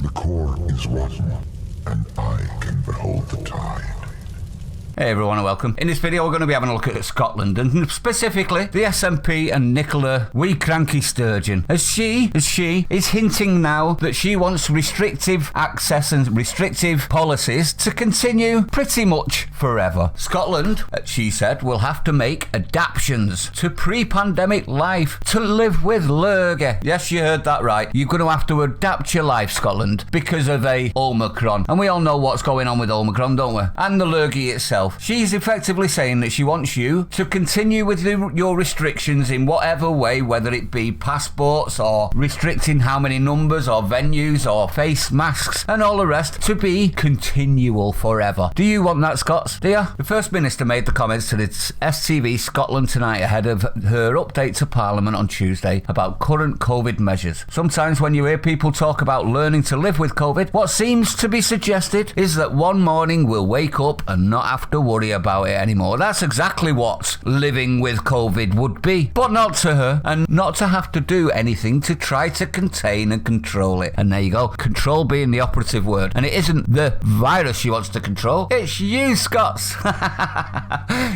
The core is rotten, and I can behold the tide. Hey everyone and welcome. In this video we're going to be having a look at Scotland and specifically the SNP and Nicola Wee Kranky sturgeon. As she is hinting now that she wants restrictive access and restrictive policies to continue pretty much forever. Scotland, she said, will have to make adaptations to pre-pandemic life to live with Lurgy. Yes, you heard that right. You're going to have to adapt your life, Scotland, because of a Omicron. And we all know what's going on with Omicron, don't we? And the Lurgy itself. She's effectively saying that she wants you to continue with your restrictions in whatever way, whether it be passports or restricting how many numbers or venues or face masks and all the rest, to be continual forever. Do you want that, Scots? Do you? The First Minister made the comments to the STV Scotland Tonight ahead of her update to Parliament on Tuesday about current COVID measures. Sometimes when you hear people talk about learning to live with COVID, what seems to be suggested is that one morning we'll wake up and not have to worry about it anymore. That's exactly what living with COVID would be, but not to her, and not to have to do anything to try to contain and control it. And there you go, control being the operative word. And it isn't the virus she wants to control, it's you, Scots.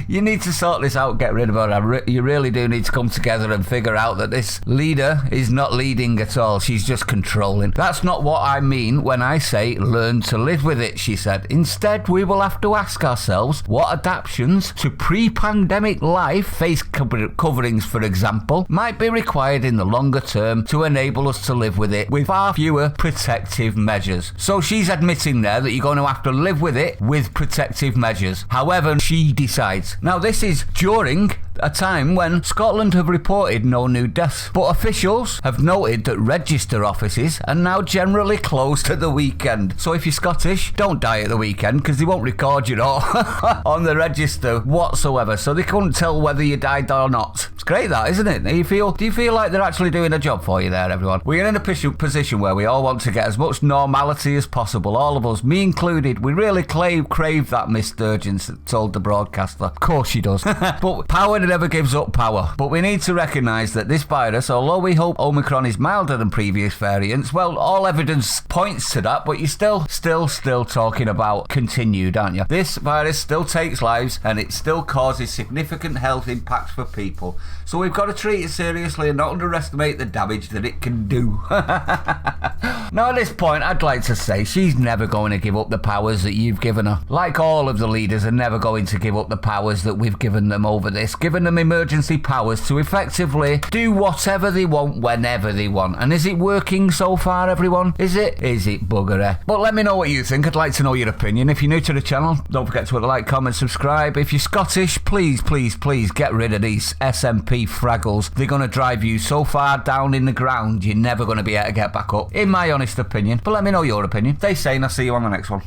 You need to sort this out, get rid of her. You really do need to come together and figure out that this leader is not leading at all, she's just controlling. That's not what I mean when I say learn to live with it, she said. Instead, we will have to ask ourselves what adaptations to pre-pandemic life, face coverings for example, might be required in the longer term to enable us to live with it with far fewer protective measures. So she's admitting there that you're going to have to live with it with protective measures, however she decides. Now this is during a time when Scotland have reported no new deaths, but officials have noted that register offices are now generally closed at the weekend. So if you're Scottish, don't die at the weekend because they won't record you all on the register whatsoever, so they couldn't tell whether you died or not. It's great that, isn't it? Do you feel like they're actually doing a job for you there, everyone? We're in a position where we all want to get as much normality as possible, all of us, me included. We really crave that, Miss Sturgeon told the broadcaster. Of course she does. But power never gives up power. But we need to recognise that this virus, although we hope Omicron is milder than previous variants, well, all evidence points to that, but you're still talking about continued, aren't you? This virus still takes lives and it still causes significant health impacts for people. So we've got to treat it seriously and not underestimate the damage that it can do. Now at this point, I'd like to say she's never going to give up the powers that you've given her. Like all of the leaders are never going to give up the powers that we've given them over this, given them emergency powers to effectively do whatever they want whenever they want. And is it working so far, everyone? Is it buggery? But let me know what you think. I'd like to know your opinion. If you're new to the channel, don't forget to hit the like, comment, subscribe. If you're Scottish, please get rid of these SNP fraggles. They're going to drive you so far down in the ground, you're never going to be able to get back up, in my honest opinion. But let me know your opinion. Stay sane, I'll see you on the next one.